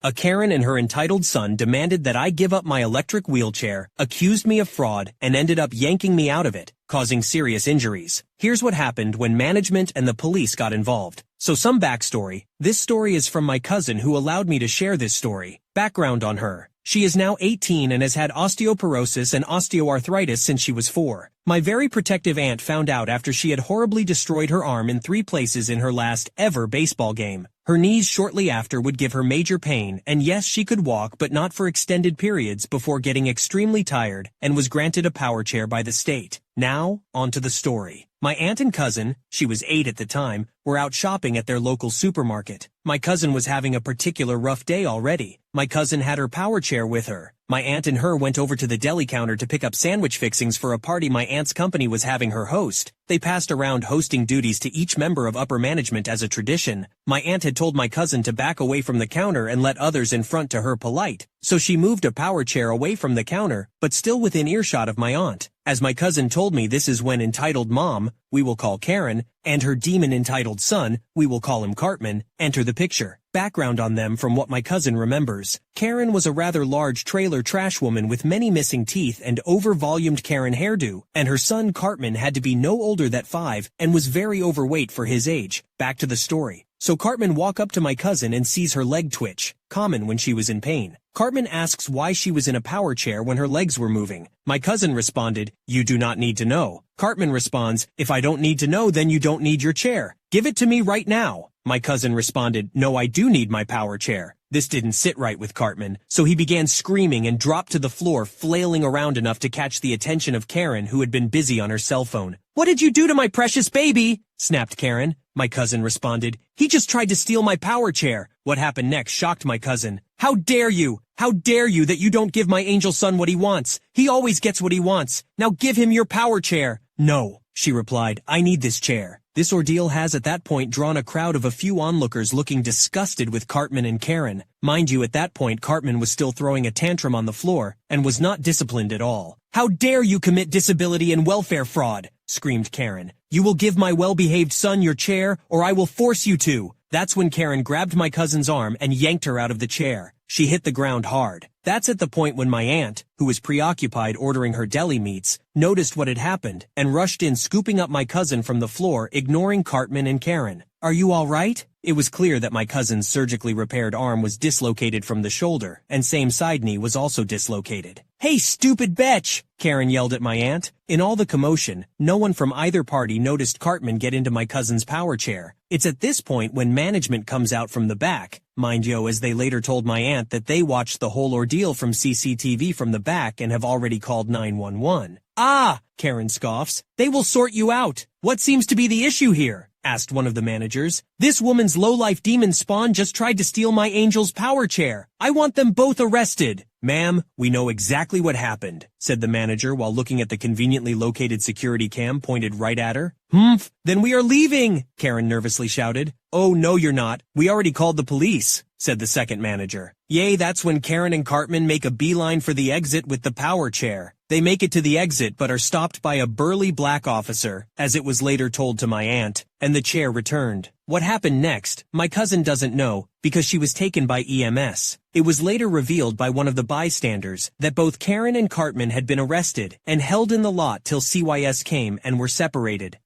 A Karen and her entitled son demanded that I give up my electric wheelchair, accused me of fraud, and ended up yanking me out of it, causing serious injuries. Here's what happened when management and the police got involved. So some backstory. This story is from my cousin who allowed me to share this story. Background on her. She is now 18 and has had osteoporosis and osteoarthritis since she was 4. My very protective aunt found out after she had horribly destroyed her arm in 3 places in her last ever baseball game. Her knees shortly after would give her major pain, and yes, she could walk but not for extended periods before getting extremely tired, and was granted a power chair by the state. Now, on to the story. My aunt and cousin, she was 8 at the time, were out shopping at their local supermarket. My cousin was having a particular rough day already. My cousin had her power chair with her. My aunt and her went over to the deli counter to pick up sandwich fixings for a party my aunt's company was having her host. They passed around hosting duties to each member of upper management as a tradition. My aunt had told my cousin to back away from the counter and let others in front to her polite, so she moved a power chair away from the counter, but still within earshot of my aunt. As my cousin told me, this is when entitled mom, we will call Karen, and her demon entitled son, we will call him Cartman, enter the picture. Background on them from what my cousin remembers. Karen was a rather large trailer trash woman with many missing teeth and over-volumed Karen hairdo, and her son Cartman had to be no older than 5 and was very overweight for his age. Back to the story. So Cartman walk up to my cousin and sees her leg twitch, common when she was in pain. Cartman asks why she was in a power chair when her legs were moving. My cousin responded, "You do not need to know." Cartman responds, "If I don't need to know, then you don't need your chair. Give it to me right now." My cousin responded, "No, I do need my power chair." This didn't sit right with Cartman, so he began screaming and dropped to the floor, flailing around enough to catch the attention of Karen, who had been busy on her cell phone. "What did you do to my precious baby?" snapped Karen. My cousin responded, "He just tried to steal my power chair." What happened next shocked my cousin. "How dare you? How dare you that you don't give my angel son what he wants? He always gets what he wants. Now give him your power chair." "No," she replied, "I need this chair." This ordeal has at that point drawn a crowd of a few onlookers looking disgusted with Cartman and Karen. Mind you, at that point Cartman was still throwing a tantrum on the floor and was not disciplined at all. "How dare you commit disability and welfare fraud?" screamed Karen. "You will give my well-behaved son your chair, or I will force you to." That's when Karen grabbed my cousin's arm and yanked her out of the chair. She hit the ground hard. That's at the point when my aunt, who was preoccupied ordering her deli meats, noticed what had happened and rushed in, scooping up my cousin from the floor, ignoring Cartman and Karen. "Are you all right?" It was clear that my cousin's surgically repaired arm was dislocated from the shoulder, and same side knee was also dislocated. "Hey, stupid bitch!" Karen yelled at my aunt. In all the commotion, no one from either party noticed Cartman get into my cousin's power chair. It's at this point when management comes out from the back. Mind you, as they later told my aunt that they watched the whole ordeal from CCTV from the back and have already called 911. "Ah," Karen scoffs, "they will sort you out. What seems to be the issue here?" asked one of the managers. "This woman's low-life demon spawn just tried to steal my angel's power chair. I want them both arrested." "Ma'am, we know exactly what happened," said the manager while looking at the conveniently located security cam pointed right at her. "Humph, then we are leaving," Karen nervously shouted. "Oh, no, you're not. We already called the police," said the second manager. Yay, that's when Karen and Cartman make a beeline for the exit with the power chair. They make it to the exit but are stopped by a burly black officer, as it was later told to my aunt, and the chair returned. What happened next, my cousin doesn't know, because she was taken by EMS. It was later revealed by one of the bystanders that both Karen and Cartman had been arrested and held in the lot till CYS came and were separated.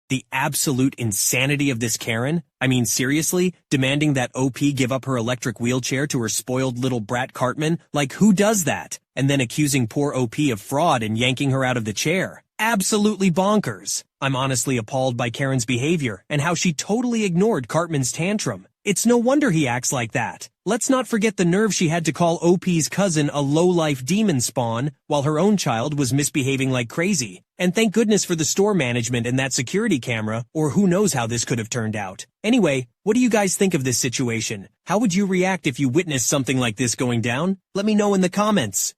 The absolute insanity of this Karen? I mean, seriously, demanding that OP give up her electric wheelchair to her spoiled little brat Cartman? Like, who does that? And then accusing poor OP of fraud and yanking her out of the chair. Absolutely bonkers. I'm honestly appalled by Karen's behavior and how she totally ignored Cartman's tantrum. It's no wonder he acts like that. Let's not forget the nerve she had to call OP's cousin a low-life demon spawn, while her own child was misbehaving like crazy. And thank goodness for the store management and that security camera, or who knows how this could have turned out. Anyway, what do you guys think of this situation? How would you react if you witnessed something like this going down? Let me know in the comments.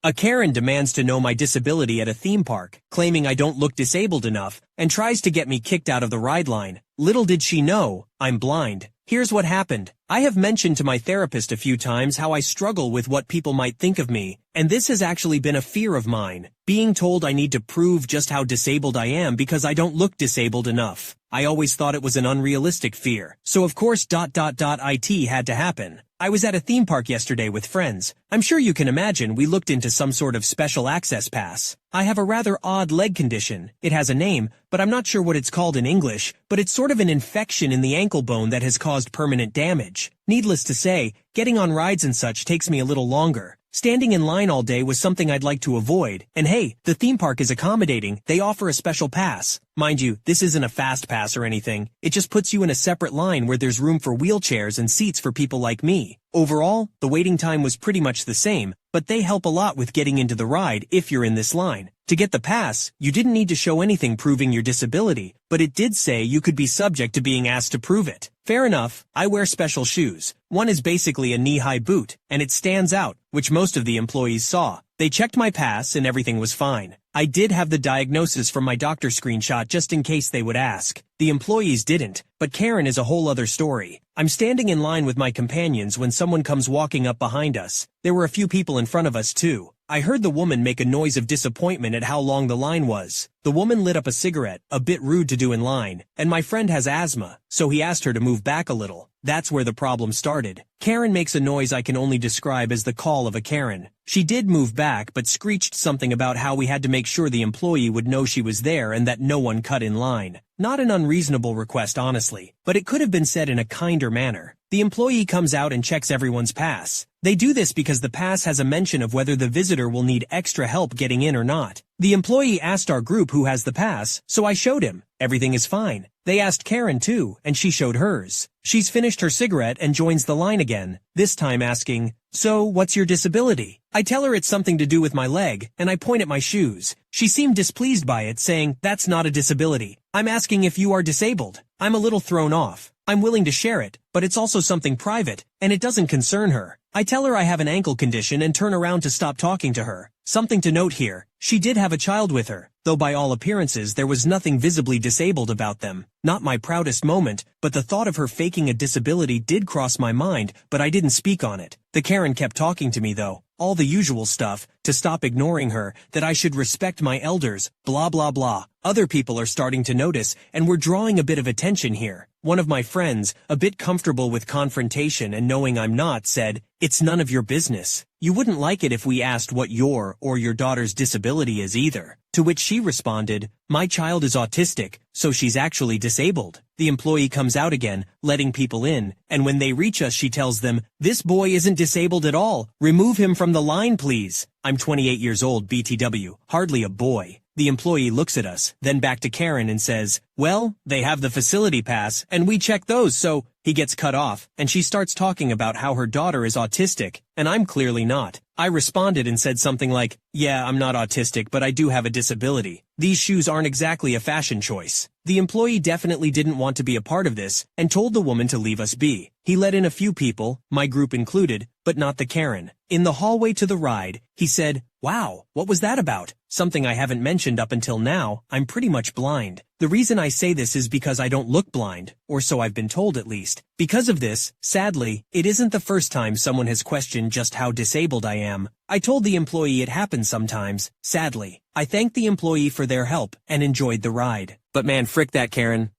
A Karen demands to know my disability at a theme park, claiming I don't look disabled enough, and tries to get me kicked out of the ride line. Little did she know, I'm blind. Here's what happened. I have mentioned to my therapist a few times how I struggle with what people might think of me, and this has actually been a fear of mine, being told I need to prove just how disabled I am because I don't look disabled enough. I always thought it was an unrealistic fear, so of course ... IT had to happen. I was at a theme park yesterday with friends. I'm sure you can imagine we looked into some sort of special access pass. I have a rather odd leg condition. It has a name, but I'm not sure what it's called in English, but it's sort of an infection in the ankle bone that has caused permanent damage. Needless to say, getting on rides and such takes me a little longer. Standing in line all day was something I'd like to avoid, and hey, the theme park is accommodating. They offer a special pass. Mind you, this isn't a fast pass or anything. It just puts you in a separate line where there's room for wheelchairs and seats for people like me. Overall, the waiting time was pretty much the same, but they help a lot with getting into the ride if you're in this line. To get the pass, you didn't need to show anything proving your disability, but it did say you could be subject to being asked to prove it. Fair enough, I wear special shoes. One is basically a knee-high boot, and it stands out, which most of the employees saw. They checked my pass and everything was fine. I did have the diagnosis from my doctor screenshot just in case they would ask. The employees didn't, but Karen is a whole other story. I'm standing in line with my companions when someone comes walking up behind us. There were a few people in front of us too. I heard the woman make a noise of disappointment at how long the line was. The woman lit up a cigarette, a bit rude to do in line, and my friend has asthma, so he asked her to move back a little. That's where the problem started. Karen makes a noise I can only describe as the call of a Karen. She did move back but screeched something about how we had to make sure the employee would know she was there and that no one cut in line. Not an unreasonable request honestly, but it could have been said in a kinder manner. The employee comes out and checks everyone's pass. They do this because the pass has a mention of whether the visitor will need extra help getting in or not. The employee asked our group who has the pass, so I showed him. Everything is fine. They asked Karen too, and she showed hers. She's finished her cigarette and joins the line again, this time asking, "So, what's your disability?" I tell her it's something to do with my leg, and I point at my shoes. She seemed displeased by it, saying, "That's not a disability. I'm asking if you are disabled." I'm a little thrown off. I'm willing to share it, but it's also something private, and it doesn't concern her. I tell her I have an ankle condition and turn around to stop talking to her. Something to note here, she did have a child with her, though by all appearances there was nothing visibly disabled about them. Not my proudest moment, but the thought of her faking a disability did cross my mind, but I didn't speak on it. The Karen kept talking to me though. All the usual stuff, to stop ignoring her, that I should respect my elders, blah blah blah. Other people are starting to notice, and we're drawing a bit of attention here. One of my friends, a bit comfortable with confrontation and knowing I'm not, said, "It's none of your business. You wouldn't like it if we asked what your or your daughter's disability is either." To which she responded, "My child is autistic, so she's actually disabled." The employee comes out again, letting people in, and when they reach us she tells them, "This boy isn't disabled at all. Remove him from the line please." I'm 28 years old BTW, hardly a boy. The employee looks at us, then back to Karen and says, "Well, they have the facility pass, and we check those so..." He gets cut off, and she starts talking about how her daughter is autistic, and I'm clearly not. I responded and said something like, "Yeah, I'm not autistic, but I do have a disability. These shoes aren't exactly a fashion choice." The employee definitely didn't want to be a part of this, and told the woman to leave us be. He let in a few people, my group included, but not the Karen. In the hallway to the ride, he said, "Wow, what was that about?" Something I haven't mentioned up until now, I'm pretty much blind. The reason I say this is because I don't look blind, or so I've been told at least. Because of this, sadly, it isn't the first time someone has questioned just how disabled I am. I told the employee it happens sometimes, sadly. I thanked the employee for their help and enjoyed the ride. But man, frick that Karen.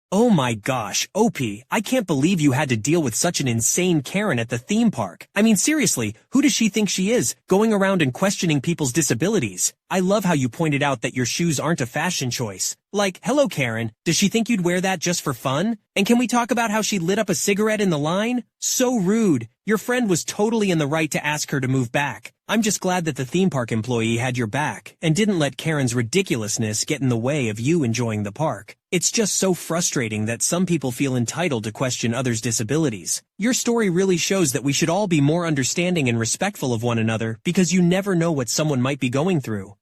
Oh my gosh, OP, I can't believe you had to deal with such an insane Karen at the theme park. I mean seriously, who does she think she is, going around and questioning people's disabilities? I love how you pointed out that your shoes aren't a fashion choice. Like, hello Karen, does she think you'd wear that just for fun? And can we talk about how she lit up a cigarette in the line? So rude. Your friend was totally in the right to ask her to move back. I'm just glad that the theme park employee had your back and didn't let Karen's ridiculousness get in the way of you enjoying the park. It's just so frustrating that some people feel entitled to question others' disabilities. Your story really shows that we should all be more understanding and respectful of one another because you never know what someone might be going through.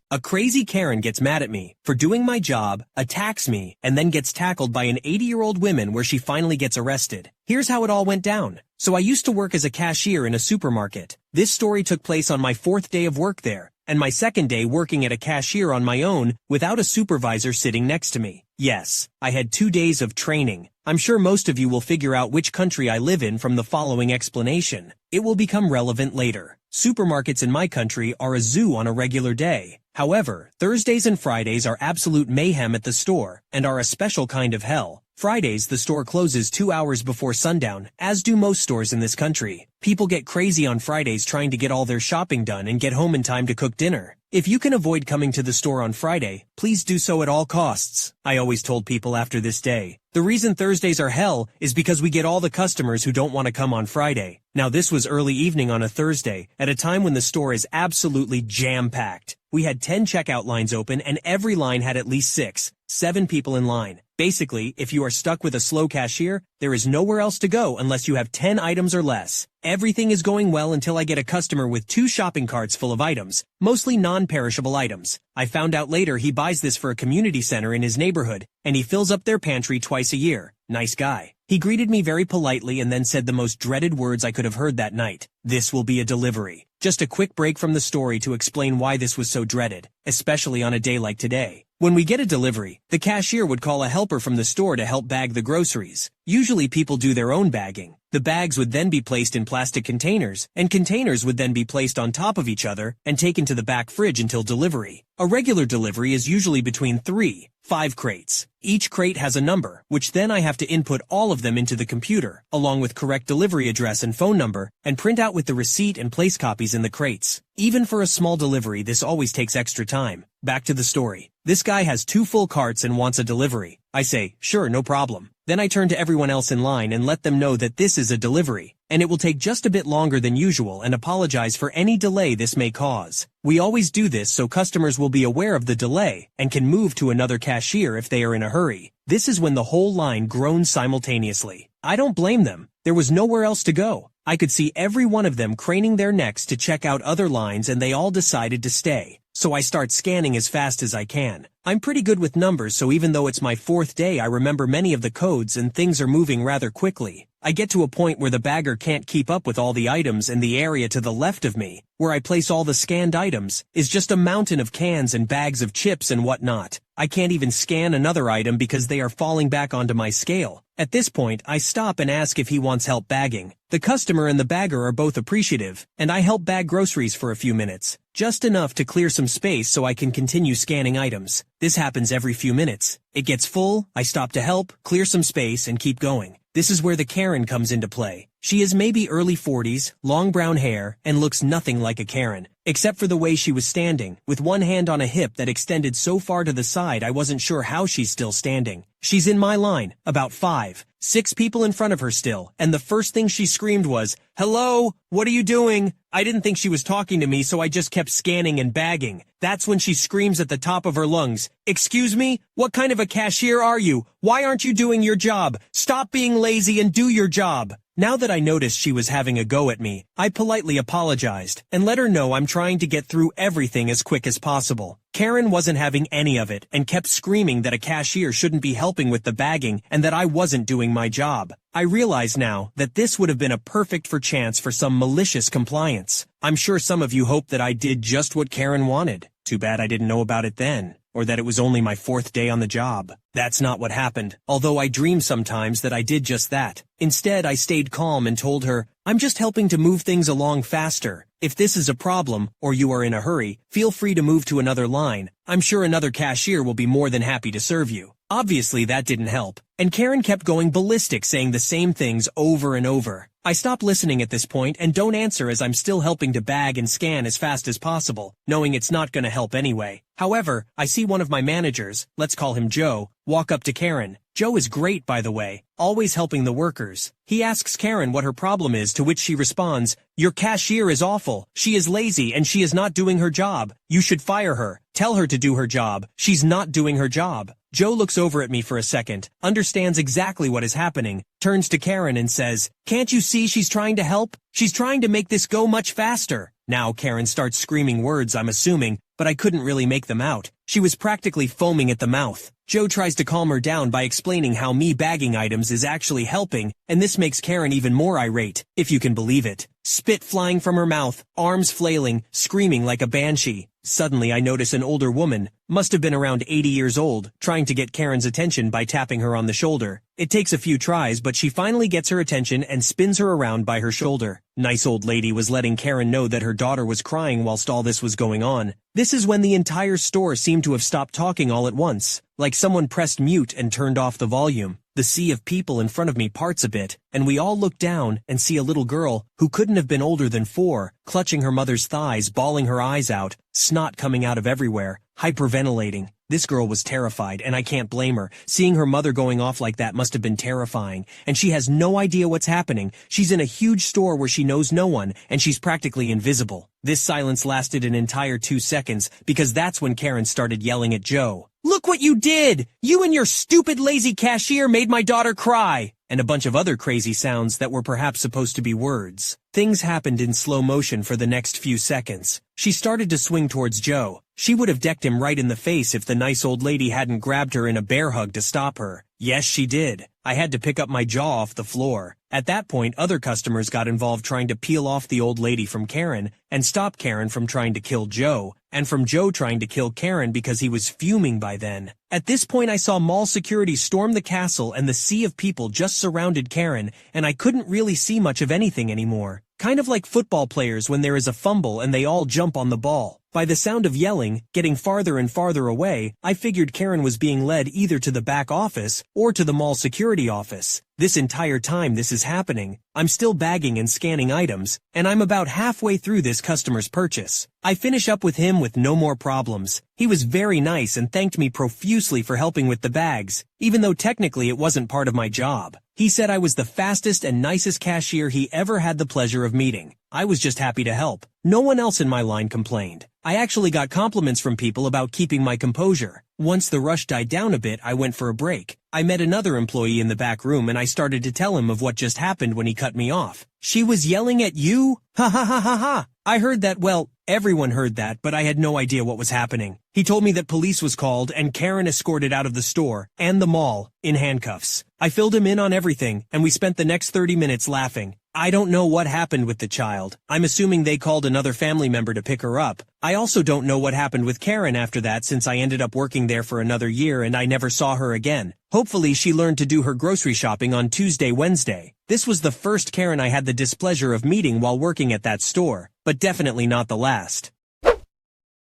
A crazy Karen gets mad at me for doing my job, attacks me, and then gets tackled by an 80-year-old woman where she finally gets arrested. Here's how it all went down. So I used to work as a cashier in a supermarket. This story took place on my 4th day of work there, and my 2nd day working at a cashier on my own without a supervisor sitting next to me. Yes, I had 2 days of training. I'm sure most of you will figure out which country I live in from the following explanation. It will become relevant later. Supermarkets in my country are a zoo on a regular day. However, Thursdays and Fridays are absolute mayhem at the store and are a special kind of hell. Fridays the store closes 2 hours before sundown, as do most stores in this country. People get crazy on Fridays trying to get all their shopping done and get home in time to cook dinner. If you can avoid coming to the store on Friday, please do so at all costs. I always told people after this day, the reason Thursdays are hell is because we get all the customers who don't want to come on Friday. Now this was early evening on a Thursday, at a time when the store is absolutely jam-packed. We had 10 checkout lines open and every line had at least 7 people in line. Basically, if you are stuck with a slow cashier, there is nowhere else to go unless you have 10 items or less. Everything is going well until I get a customer with 2 shopping carts full of items, mostly non-perishable items. I found out later he buys this for a community center in his neighborhood, and he fills up their pantry twice a year. Nice guy. He greeted me very politely and then said the most dreaded words I could have heard that night. This will be a delivery. Just a quick break from the story to explain why this was so dreaded, especially on a day like today. When we get a delivery, the cashier would call a helper from the store to help bag the groceries. Usually people do their own bagging. The bags would then be placed in plastic containers, and containers would then be placed on top of each other and taken to the back fridge until delivery. A regular delivery is usually between 3-5 crates. Each crate has a number, which then I have to input all of them into the computer, along with correct delivery address and phone number, and print out with the receipt and place copies in the crates. Even for a small delivery, this always takes extra time. Back to the story. This guy has 2 full carts and wants a delivery. I say, sure, no problem. Then I turn to everyone else in line and let them know that this is a delivery, and it will take just a bit longer than usual and apologize for any delay this may cause. We always do this so customers will be aware of the delay and can move to another cashier if they are in a hurry. This is when the whole line groans simultaneously. I don't blame them. There was nowhere else to go. I could see every one of them craning their necks to check out other lines and they all decided to stay. So I start scanning as fast as I can. I'm pretty good with numbers, so even though it's my 4th day I remember many of the codes and things are moving rather quickly. I get to a point where the bagger can't keep up with all the items and the area to the left of me, where I place all the scanned items, is just a mountain of cans and bags of chips and whatnot. I can't even scan another item because they are falling back onto my scale. At this point, I stop and ask if he wants help bagging. The customer and the bagger are both appreciative, and I help bag groceries for a few minutes, just enough to clear some space so I can continue scanning items. This happens every few minutes. It gets full, I stop to help, clear some space, and keep going. This is where the Karen comes into play. She is maybe early 40s, long brown hair, and looks nothing like a Karen, except for the way she was standing, with one hand on a hip that extended so far to the side I wasn't sure how she's still standing. She's in my line, about 5-6 people in front of her still, and the first thing she screamed was, "Hello, what are you doing?" I didn't think she was talking to me, so I just kept scanning and bagging. That's when she screams at the top of her lungs, "Excuse me? What kind of a cashier are you? Why aren't you doing your job? Stop being lazy and do your job." Now that I noticed she was having a go at me, I politely apologized and let her know I'm trying to get through everything as quick as possible. Karen wasn't having any of it and kept screaming that a cashier shouldn't be helping with the bagging and that I wasn't doing my job. I realize now that this would have been a perfect chance for some malicious compliance. I'm sure some of you hope that I did just what Karen wanted. Too bad I didn't know about it then, or that it was only my 4th day on the job. That's not what happened, although I dream sometimes that I did just that. Instead, I stayed calm and told her, "I'm just helping to move things along faster. If this is a problem, or you are in a hurry, feel free to move to another line. I'm sure another cashier will be more than happy to serve you." Obviously that didn't help, and Karen kept going ballistic saying the same things over and over. I stop listening at this point and don't answer as I'm still helping to bag and scan as fast as possible, knowing it's not gonna help anyway. However, I see one of my managers, let's call him Joe, walk up to Karen. Joe is great, by the way, always helping the workers. He asks Karen what her problem is, to which she responds, "Your cashier is awful. She is lazy and she is not doing her job. You should fire her. Tell her to do her job. She's not doing her job." Joe looks over at me for a second, understands exactly what is happening, turns to Karen and says, "Can't you see she's trying to help? She's trying to make this go much faster." Now Karen starts screaming words, I'm assuming, but I couldn't really make them out. She was practically foaming at the mouth. Joe tries to calm her down by explaining how me bagging items is actually helping, and this makes Karen even more irate, if you can believe it. Spit flying from her mouth, arms flailing, screaming like a banshee. Suddenly I notice an older woman, must have been around 80 years old, trying to get Karen's attention by tapping her on the shoulder. It takes a few tries, but she finally gets her attention and spins her around by her shoulder. Nice old lady was letting Karen know that her daughter was crying whilst all this was going on. This is when the entire store seemed to have stopped talking all at once, like someone pressed mute and turned off the volume. the sea of people in front of me parts a bit, and we all look down and see a little girl, who couldn't have been older than 4, clutching her mother's thighs, bawling her eyes out, snot coming out of everywhere, hyperventilating. This girl was terrified, and I can't blame her. Seeing her mother going off like that must have been terrifying, and she has no idea what's happening. She's in a huge store where she knows no one, and she's practically invisible. This silence lasted an entire 2 seconds, because that's when Karen started yelling at Joe. "Look what you did! You and your stupid lazy cashier made my daughter cry!" And a bunch of other crazy sounds that were perhaps supposed to be words. Things happened in slow motion for the next few seconds. She started to swing towards Joe. She would have decked him right in the face if the nice old lady hadn't grabbed her in a bear hug to stop her. Yes, she did. I had to pick up my jaw off the floor. At that point, other customers got involved trying to peel off the old lady from Karen and stop Karen from trying to kill Joe, and from Joe trying to kill Karen because he was fuming by then. At this point, I saw mall security storm the castle and the sea of people just surrounded Karen, and I couldn't really see much of anything anymore. Kind of like football players when there is a fumble and they all jump on the ball. By the sound of yelling, getting farther and farther away, I figured Karen was being led either to the back office or to the mall security office. This entire time this is happening, I'm still bagging and scanning items, and I'm about halfway through this customer's purchase. I finish up with him with no more problems. He was very nice and thanked me profusely for helping with the bags, even though technically it wasn't part of my job. He said I was the fastest and nicest cashier he ever had the pleasure of meeting. I was just happy to help. No one else in my line complained. I actually got compliments from people about keeping my composure. Once the rush died down a bit, I went for a break. I met another employee in the back room and I started to tell him of what just happened when he cut me off. "She was yelling at you? Ha ha ha ha ha." I heard that. Well, everyone heard that, but I had no idea what was happening. He told me that police was called and Karen escorted out of the store and the mall in handcuffs. I filled him in on everything, and we spent the next 30 minutes laughing. I don't know what happened with the child. I'm assuming they called another family member to pick her up. I also don't know what happened with Karen after that, since I ended up working there for another year and I never saw her again. Hopefully she learned to do her grocery shopping on Tuesday, Wednesday. This was the first Karen I had the displeasure of meeting while working at that store, but definitely not the last.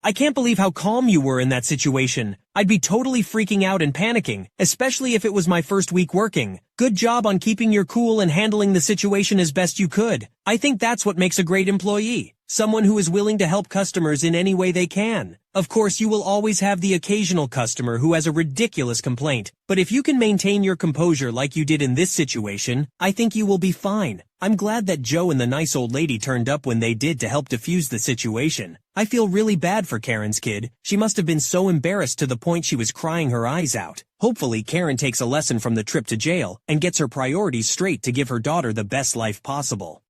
I can't believe how calm you were in that situation. I'd be totally freaking out and panicking, especially if it was my first week working. Good job on keeping your cool and handling the situation as best you could. I think that's what makes a great employee. Someone who is willing to help customers in any way they can. Of course, you will always have the occasional customer who has a ridiculous complaint, but if you can maintain your composure like you did in this situation, I think you will be fine. I'm glad that Joe and the nice old lady turned up when they did to help defuse the situation. I feel really bad for Karen's kid. She must have been so embarrassed to the point she was crying her eyes out. Hopefully Karen takes a lesson from the trip to jail and gets her priorities straight to give her daughter the best life possible.